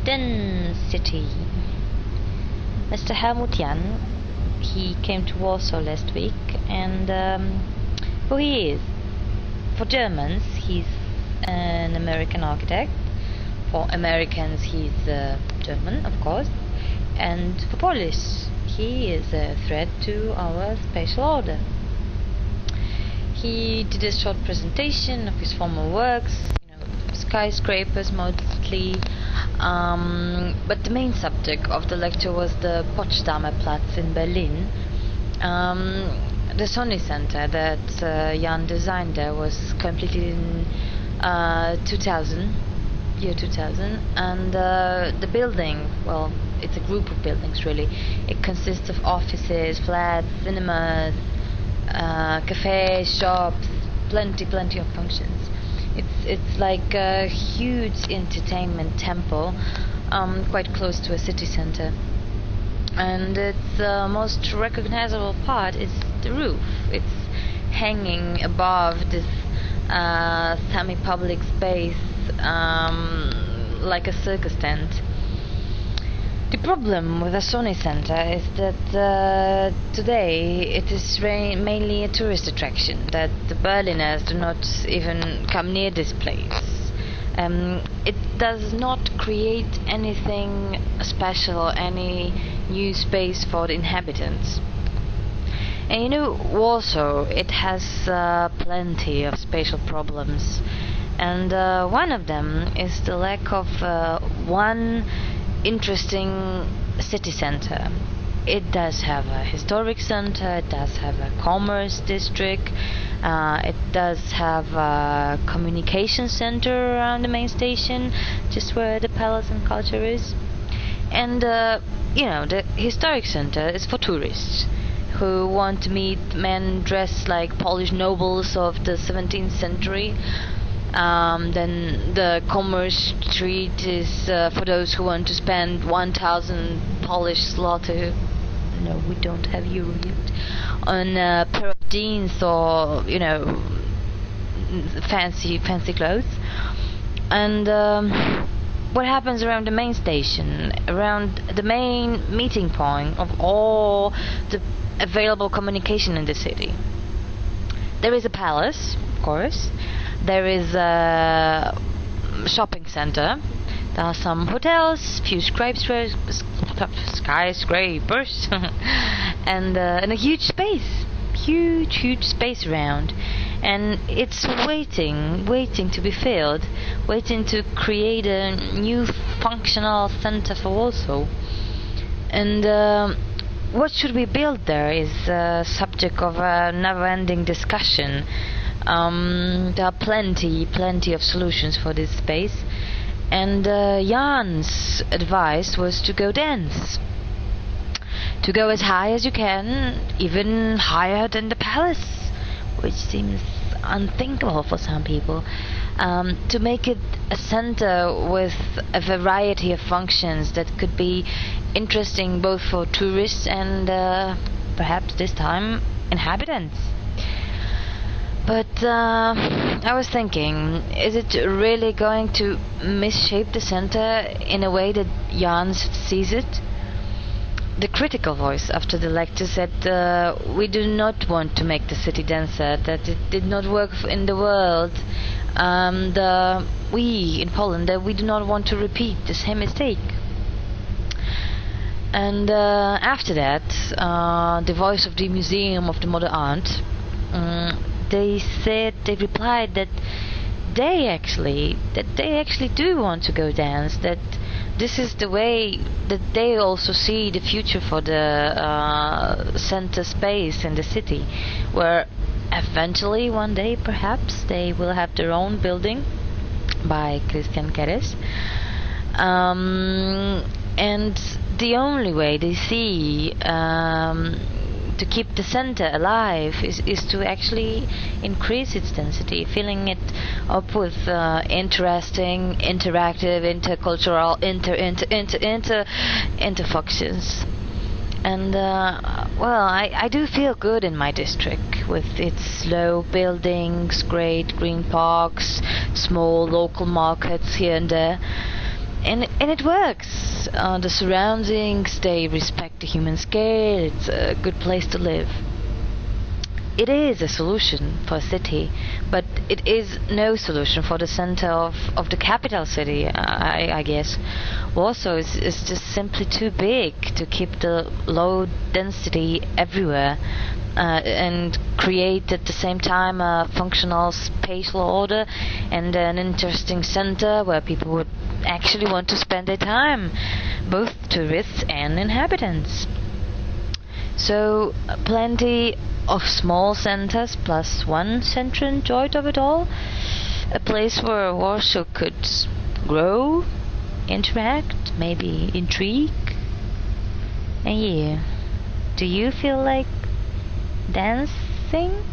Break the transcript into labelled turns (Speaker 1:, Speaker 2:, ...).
Speaker 1: den-CITY. Mr. Helmut Jan, he came to Warsaw last week, and who he is? For Germans, he's an American architect. For Americans, he's German, of course. And for Polish, he is a threat to our spatial order. He did a short presentation of his former works, skyscrapers mostly, but the main subject of the lecture was the Potsdamer Platz in Berlin. The Sony Center that Jan designed there was completed in 2000, and the building, well, it's a group of buildings really. It consists of offices, flats, cinemas, cafes, shops, plenty of functions. It's like a huge entertainment temple, quite close to a city center. And its most recognizable part is the roof. It's hanging above this semi-public space, like a circus tent. The problem with the Sony Center is that today it is mainly a tourist attraction, that the Berliners do not even come near this place. It does not create anything special, any new space for the inhabitants. And Warsaw, it has plenty of spatial problems, and one of them is the lack of one interesting city center. It does have a historic center, it does have a commerce district, it does have a communication center around the main station, just where the Palace and Culture is. And the historic center is for tourists who want to meet men dressed like Polish nobles of the 17th century. Then the Commerce Street is for those who want to spend 1,000 Polish zloty. No, we don't have euro yet. On a pair of jeans or fancy clothes. And what happens around the main station, around the main meeting point of all the available communication in the city? There is a palace, of course. There is a shopping center. There are some hotels, few skyscrapers, and a huge space, huge space around, and it's waiting to be filled, waiting to create a new functional center for Warsaw. And what should we build there is a subject of a never-ending discussion. There are plenty of solutions for this space, and Jan's advice was to go dense, to go as high as you can, even higher than the palace, which seems unthinkable for some people, to make it a center with a variety of functions that could be interesting both for tourists and perhaps this time inhabitants. But I was thinking, is it really going to misshape the center in a way that Jan sees it? The critical voice after the lecture said we do not want to make the city denser, that it did not work in the world. We in Poland, we do not want to repeat the same mistake. And after that, the voice of the Museum of the Modern Art, they replied that they actually do want to go dance, that this is the way that they also see the future for the center space in the city, where eventually one day perhaps they will have their own building by Christian Keres. And the only way they see to keep the center alive is to actually increase its density, filling it up with interesting, interactive, intercultural, inter functions. And well, I do feel good in my district with its low buildings, great green parks, small local markets here and there. and it works. The surroundings, they respect the human scale. It's a good place to live. It is a solution for a city, but it is no solution for the center of the capital city, I guess. Warsaw is just simply too big to keep the low density everywhere and create at the same time a functional spatial order and an interesting center where people would actually want to spend their time, both tourists and inhabitants. So plenty of small centers plus one center enjoyed of it all. A place where Warsaw could grow, interact, maybe intrigue. And you, do you feel like dancing?